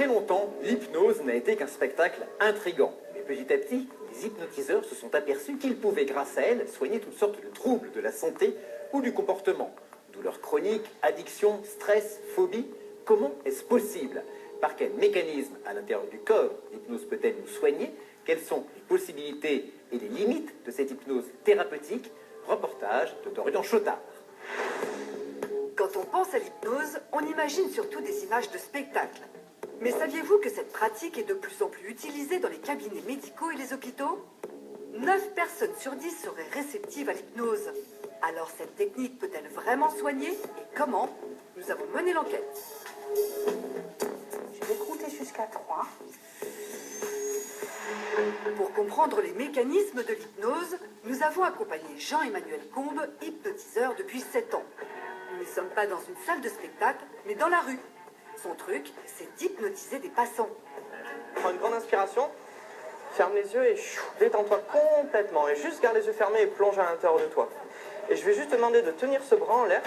très longtemps, l'hypnose n'a été qu'un spectacle intrigant. Mais petit à petit, les hypnotiseurs se sont aperçus qu'ils pouvaient, grâce à elle, soigner toutes sortes de troubles de la santé ou du comportement. Douleurs chroniques, addictions, stress, phobie. Comment est-ce possible? Par quel mécanisme à l'intérieur du corps l'hypnose peut-elle nous soigner? Quelles sont les possibilités et les limites de cette hypnose thérapeutique? Reportage de Dorian Chotard. Quand on pense à l'hypnose, on imagine surtout des images de spectacles. Mais saviez-vous que cette pratique est de plus en plus utilisée dans les cabinets médicaux et les hôpitaux? 9 personnes sur 10 seraient réceptives à l'hypnose. Alors cette technique peut-elle vraiment soigner? Et comment? Nous avons mené l'enquête. Je vais compter jusqu'à 3. Pour comprendre les mécanismes de l'hypnose, nous avons accompagné Jean-Emmanuel Combes, hypnotiseur depuis 7 ans. Nous ne sommes pas dans une salle de spectacle, mais dans la rue. Son truc, c'est d'hypnotiser des passants. Prends une grande inspiration, ferme les yeux et détends-toi complètement. Et juste garde les yeux fermés et plonge à l'intérieur de toi. Et je vais juste te demander de tenir ce bras en l'air.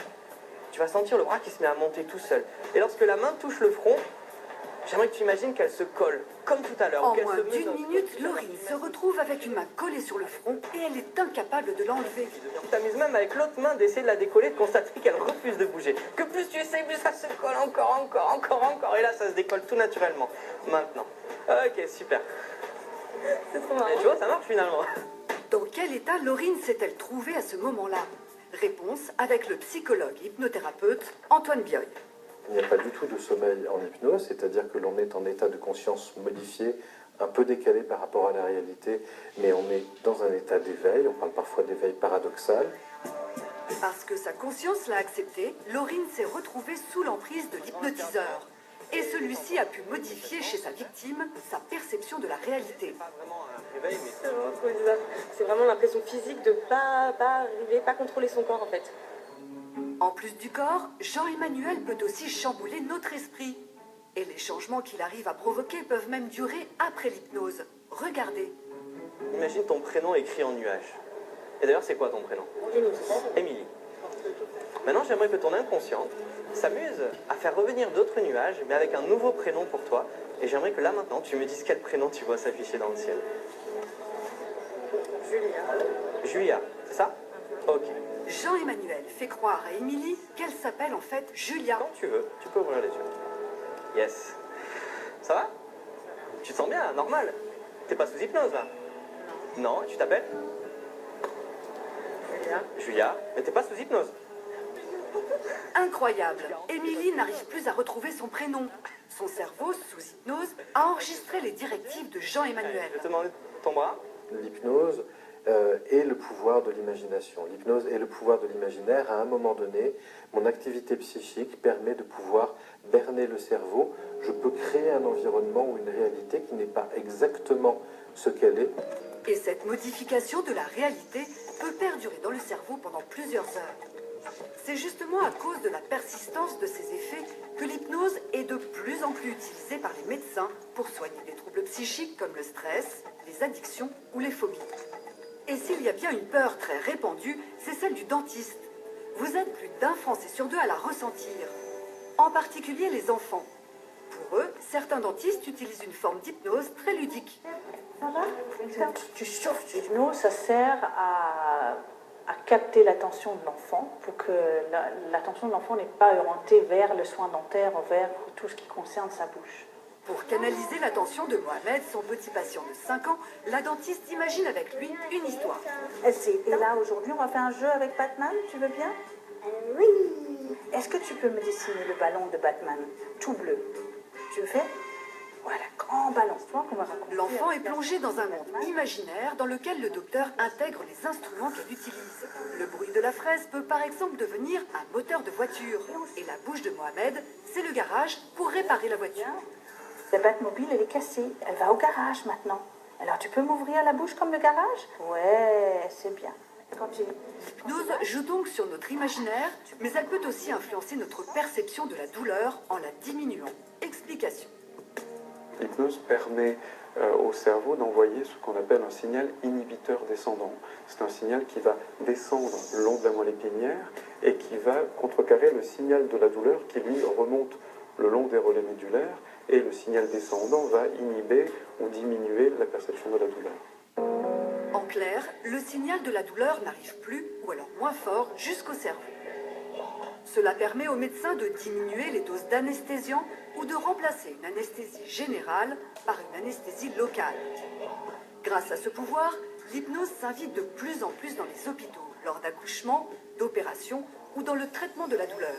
Tu vas sentir le bras qui se met à monter tout seul. Et lorsque la main touche le front, j'aimerais que tu imagines qu'elle se colle, comme tout à l'heure. En moins d'une minute, Laurine se retrouve avec une main collée sur le front et elle est incapable de l'enlever. Tu t'amuses même avec l'autre main d'essayer de la décoller, de constater qu'elle refuse de bouger. Que plus tu essayes, plus ça se colle encore. Et là, ça se décolle tout naturellement. Maintenant. Ok, super. C'est trop marrant. Et tu vois, ça marche finalement. Dans quel état Laurine s'est-elle trouvée à ce moment-là? Réponse avec le psychologue hypnothérapeute Antoine Bioy. Il n'y a pas du tout de sommeil en hypnose, c'est-à-dire que l'on est en état de conscience modifié, un peu décalé par rapport à la réalité, mais on est dans un état d'éveil, on parle parfois d'éveil paradoxal. Parce que sa conscience l'a accepté, Laurine s'est retrouvée sous l'emprise de l'hypnotiseur. Et celui-ci a pu modifier chez sa victime sa perception de la réalité. C'est vraiment trop bizarre. C'est vraiment l'impression physique de pas arriver, pas contrôler son corps en fait. En plus du corps, Jean-Emmanuel peut aussi chambouler notre esprit. Et les changements qu'il arrive à provoquer peuvent même durer après l'hypnose. Regardez. Imagine ton prénom écrit en nuage. Et d'ailleurs, c'est quoi ton prénom? Émilie. Maintenant, j'aimerais que ton inconscient s'amuse à faire revenir d'autres nuages, mais avec un nouveau prénom pour toi. Et j'aimerais que là, maintenant, tu me dises quel prénom tu vois s'afficher dans le ciel. Julia, c'est ça? Ok. Jean-Emmanuel fait croire à Émilie qu'elle s'appelle en fait Julia. Quand tu veux, tu peux ouvrir les yeux. Yes. Ça va? Tu te sens bien, normal? T'es pas sous hypnose, là? Non, tu t'appelles? Julia, mais t'es pas sous hypnose. Incroyable, Émilie n'arrive plus à retrouver son prénom. Son cerveau, sous hypnose, a enregistré les directives de Jean-Emmanuel. Je vais te demander ton bras. L'hypnose est le pouvoir de l'imagination. L'hypnose est le pouvoir de l'imaginaire. À un moment donné, mon activité psychique permet de pouvoir berner le cerveau. Je peux créer un environnement ou une réalité qui n'est pas exactement ce qu'elle est. Et cette modification de la réalité peut perdurer dans le cerveau pendant plusieurs heures. C'est justement à cause de la persistance de ces effets que l'hypnose est de plus en plus utilisée par les médecins pour soigner des troubles psychiques comme le stress, les addictions ou les phobies. Et s'il y a bien une peur très répandue, c'est celle du dentiste. Vous êtes plus d'1 Français sur 2 à la ressentir, en particulier les enfants. Pour eux, certains dentistes utilisent une forme d'hypnose très ludique. Ça va? Tu chauffes l'hypnose, ça sert à capter l'attention de l'enfant pour que l'attention de l'enfant n'est pas orientée vers le soin dentaire, vers tout ce qui concerne sa bouche. Pour canaliser l'attention de Mohamed, son petit patient de 5 ans, la dentiste imagine avec lui une histoire. Et là, aujourd'hui, on va faire un jeu avec Batman, tu veux bien? Oui. Est-ce que tu peux me dessiner le ballon de Batman, tout bleu? Tu le fais? Voilà, grand ballon. C'est toi qu'on va raconter. L'enfant est plongé dans un monde imaginaire dans lequel le docteur intègre les instruments qu'elle utilise. Le bruit de la fraise peut par exemple devenir un moteur de voiture. Et la bouche de Mohamed, c'est le garage pour réparer la voiture. La Batmobile, elle est cassée. Elle va au garage maintenant. Alors, tu peux m'ouvrir la bouche comme le garage? Ouais, c'est bien. L'hypnose joue donc sur notre imaginaire, mais elle peut aussi influencer notre perception de la douleur en la diminuant. Explication. L'hypnose permet au cerveau d'envoyer ce qu'on appelle un signal inhibiteur descendant. C'est un signal qui va descendre le long de la moelle épinière et qui va contrecarrer le signal de la douleur qui, lui, remonte le long des relais médulaires, et le signal descendant va inhiber ou diminuer la perception de la douleur. En clair, le signal de la douleur n'arrive plus, ou alors moins fort, jusqu'au cerveau. Cela permet aux médecins de diminuer les doses d'anesthésiants ou de remplacer une anesthésie générale par une anesthésie locale. Grâce à ce pouvoir, l'hypnose s'invite de plus en plus dans les hôpitaux, lors d'accouchements, d'opérations ou dans le traitement de la douleur.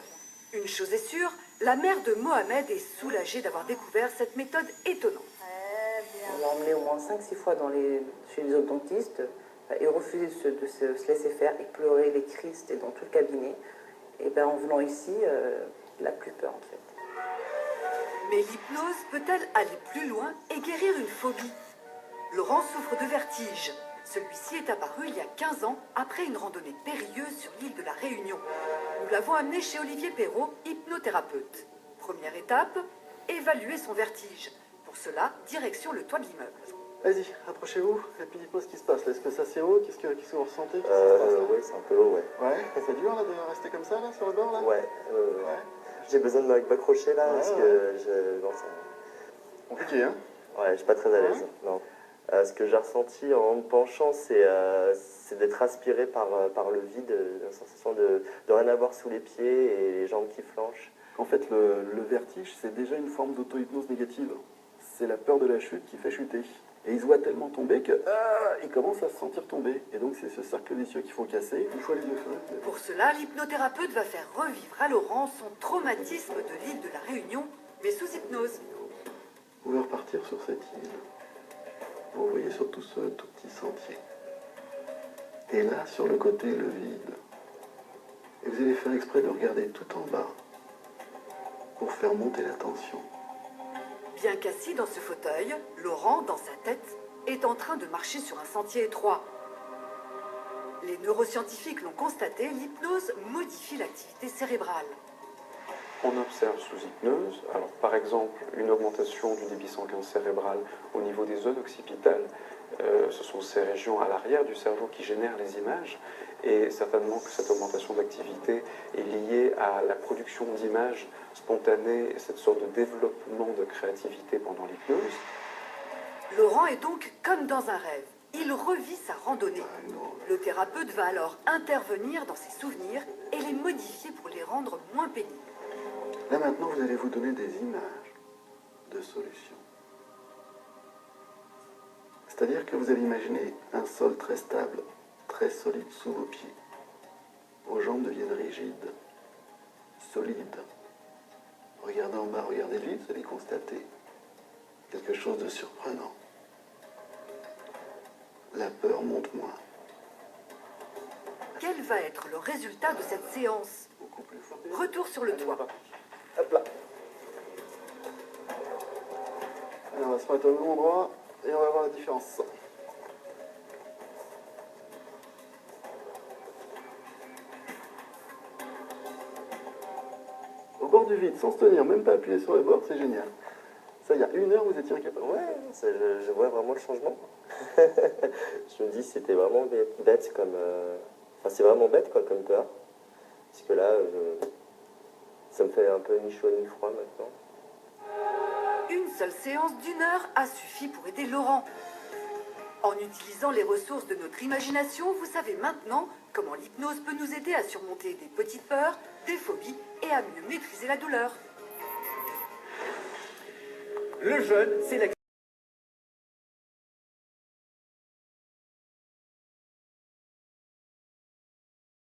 Une chose est sûre, la mère de Mohamed est soulagée d'avoir découvert cette méthode étonnante. On l'a emmené au moins 5-6 fois chez les orthodontistes. Il refusait de se laisser faire, il pleurait, les cris, c'était dans tout le cabinet. Et bien en venant ici, il n'a plus peur en fait. Mais l'hypnose peut-elle aller plus loin et guérir une phobie? Laurent souffre de vertige. Celui-ci est apparu il y a 15 ans après une randonnée périlleuse sur l'île de la Réunion. Nous l'avons amené chez Olivier Perrault, hypnothérapeute. Première étape, évaluer son vertige. Pour cela, direction le toit de l'immeuble. Vas-y, approchez-vous, et puis dites-moi ce qui se passe. Est-ce que ça c'est haut? Qu'est-ce que vous ressentez? Oui, c'est un peu haut, ouais. Ouais, c'est dur là de rester comme ça là sur le bord là? Ouais. Ouais. J'ai besoin de m'accrocher là parce que non, Compliqué, hein? ouais, je suis pas très à l'aise. Non. Ce que j'ai ressenti en me penchant, c'est d'être aspiré par le vide, la sensation de rien avoir sous les pieds et les jambes qui flanchent. En fait, le vertige, c'est déjà une forme d'auto-hypnose négative. C'est la peur de la chute qui fait chuter. Et il se voit tellement tomber que il commence à se sentir tomber. Et donc c'est ce cercle vicieux qu'il faut casser. Une fois les yeux fermés. Pour cela, l'hypnothérapeute va faire revivre à Laurent son traumatisme de l'île de la Réunion, mais sous hypnose. Vous pouvez repartir sur cette île. Vous voyez surtout ce tout petit sentier. Et là, sur le côté, le vide. Et vous allez faire exprès de regarder tout en bas pour faire monter la tension. Bien qu'assis dans ce fauteuil, Laurent, dans sa tête, est en train de marcher sur un sentier étroit. Les neuroscientifiques l'ont constaté, l'hypnose modifie l'activité cérébrale. On observe sous hypnose, alors par exemple, une augmentation du débit sanguin cérébral au niveau des zones occipitales. Ce sont ces régions à l'arrière du cerveau qui génèrent les images, et certainement que cette augmentation d'activité est liée à la production d'images spontanées et cette sorte de développement de créativité pendant l'hypnose. Laurent est donc comme dans un rêve. Il revit sa randonnée. Le thérapeute va alors intervenir dans ses souvenirs et les modifier pour les rendre moins pénibles. Là maintenant, vous allez vous donner des images de solutions. C'est-à-dire que vous allez imaginer un sol très stable, très solide sous vos pieds. Vos jambes deviennent rigides, solides. Regardez en bas, regardez le vide, vous allez constater quelque chose de surprenant. La peur monte moins. Quel va être le résultat de cette séance? Beaucoup plus fort. Retour sur le toit. Hop là. Allez, on va se mettre au bon endroit et on va voir la différence. Au bord du vide, sans se tenir, même pas appuyer sur le bord, c'est génial. Ça, il y a 1 heure, vous étiez incapable. Ouais, je vois vraiment le changement. Je me dis c'était vraiment bête comme... Enfin, c'est vraiment bête quoi, comme peur. Parce que là, ça me fait un peu ni chaud ni froid maintenant. Une seule séance d'1 heure a suffi pour aider Laurent. En utilisant les ressources de notre imagination, vous savez maintenant comment l'hypnose peut nous aider à surmonter des petites peurs, des phobies et à mieux maîtriser la douleur. Le jeûne, c'est la